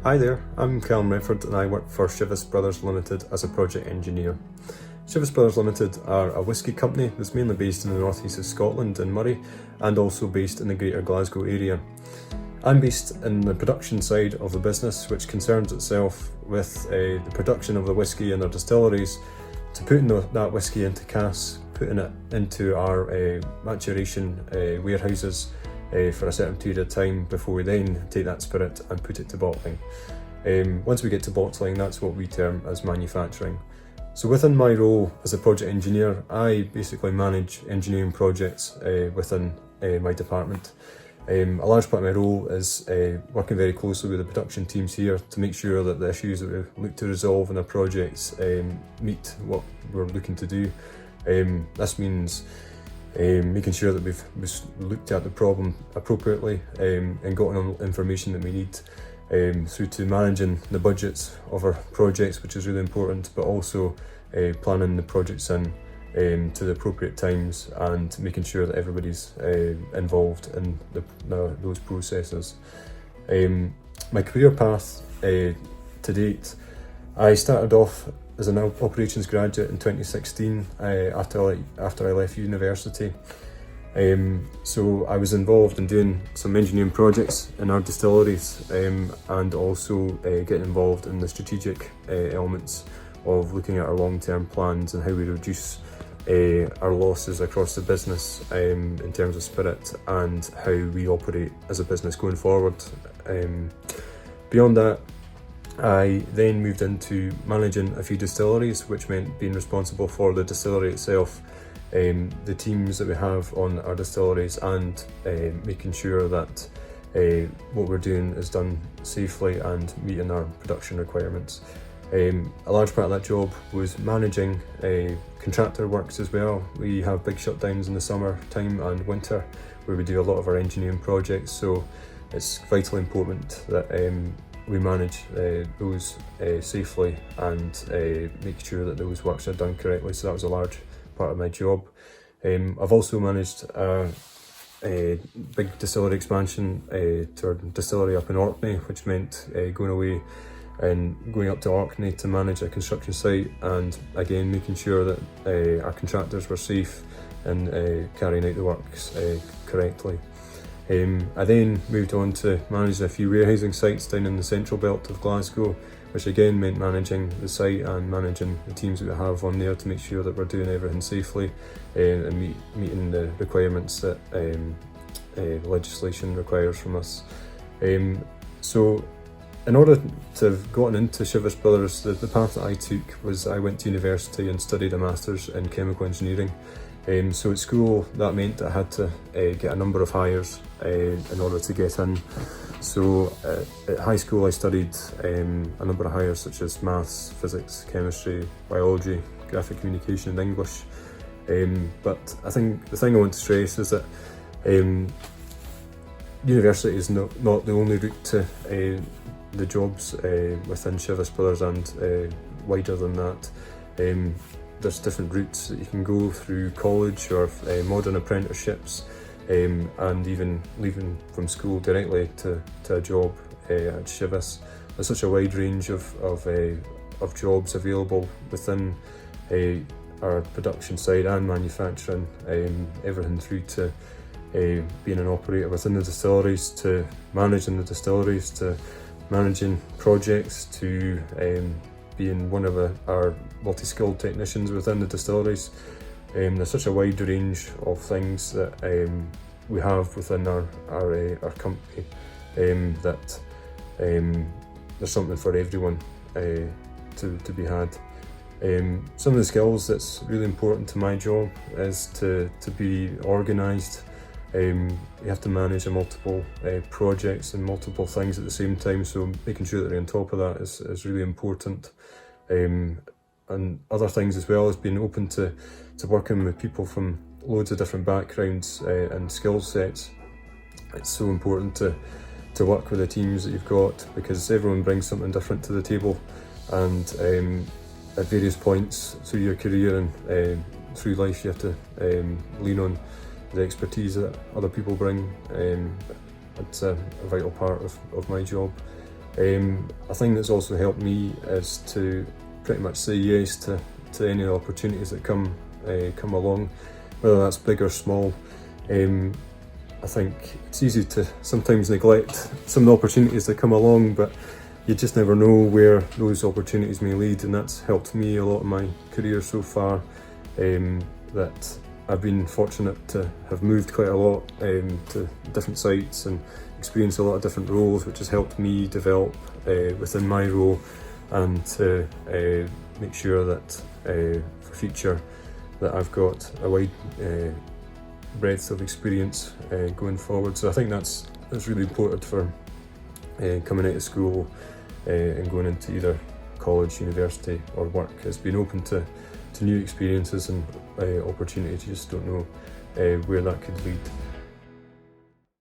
Hi there, I'm Calum Redford and I work for Chivas Brothers Limited as a project engineer. Chivas Brothers Limited are a whisky company that's mainly based in the northeast of Scotland in Murray and also based in the Greater Glasgow area. I'm based in the production side of the business, which concerns itself with the production of the whisky in our distilleries, to putting that whisky into casks, putting it into our maturation warehouses for a certain period of time before we then take that spirit and put it to bottling. Once we get to bottling, that's what we term as manufacturing. So within my role as a project engineer, I basically manage engineering projects within my department. A large part of my role is working very closely with the production teams here to make sure that the issues that we look to resolve in our projects meet what we're looking to do. This means making sure that we've looked at the problem appropriately and gotten all the information that we need, through to managing the budgets of our projects, which is really important, but also planning the projects in to the appropriate times and making sure that everybody's involved in those processes. My career path to date, I started off as an operations graduate in 2016 after I left university. So I was involved in doing some engineering projects in our distilleries and also getting involved in the strategic elements of looking at our long-term plans and how we reduce our losses across the business in terms of spirit and how we operate as a business going forward. Beyond that, I then moved into managing a few distilleries, which meant being responsible for the distillery itself, the teams that we have on our distilleries, and making sure that what we're doing is done safely and meeting our production requirements. A large part of that job was managing contractor works as well. We have big shutdowns in the summer time and winter where we do a lot of our engineering projects, so it's vitally important that we manage those safely and make sure that those works are done correctly. So that was a large part of my job. I've also managed a big distillery expansion to our distillery up in Orkney, which meant going away and going up to Orkney to manage a construction site, and again making sure that our contractors were safe and carrying out the works correctly. I then moved on to managing a few warehousing sites down in the central belt of Glasgow, which again meant managing the site and managing the teams that we have on there to make sure that we're doing everything safely and meeting the requirements that legislation requires from us. So in order to have gotten into Chivas Brothers, the path that I took was I went to university and studied a Masters in Chemical Engineering. So at school that meant I had to get a number of hires in order to get in. So at high school I studied a number of hires such as maths, physics, chemistry, biology, graphic communication and English. But I think the thing I want to stress is that university is not the only route to the jobs within Chivas Brothers and wider than that. There's different routes that you can go through college or modern apprenticeships, and even leaving from school directly to a job at Chivas. There's such a wide range of jobs available within our production side and manufacturing, everything through to being an operator within the distilleries, to managing the distilleries, to managing projects, to being one of our multi-skilled technicians within the distilleries. There's such a wide range of things that we have within our company that there's something for everyone to be had. Some of the skills that's really important to my job is to be organised. You have to manage multiple projects and multiple things at the same time, so making sure that you're on top of that is really important. And other things as well as being open to working with people from loads of different backgrounds and skill sets. It's so important to work with the teams that you've got, because everyone brings something different to the table, and at various points through your career and through life you have to lean on the expertise that other people bring. It's a vital part of my job. A thing that's also helped me is to pretty much say yes to any opportunities that come along, whether that's big or small. I think it's easy to sometimes neglect some of the opportunities that come along, but you just never know where those opportunities may lead, and that's helped me a lot in my career so far. That I've been fortunate to have moved quite a lot to different sites and experienced a lot of different roles, which has helped me develop within my role, and to make sure that for future that I've got a wide breadth of experience going forward. So I think that's really important for coming out of school and going into either college, university or work, is being open to new experiences and opportunities. You just don't know where that could lead.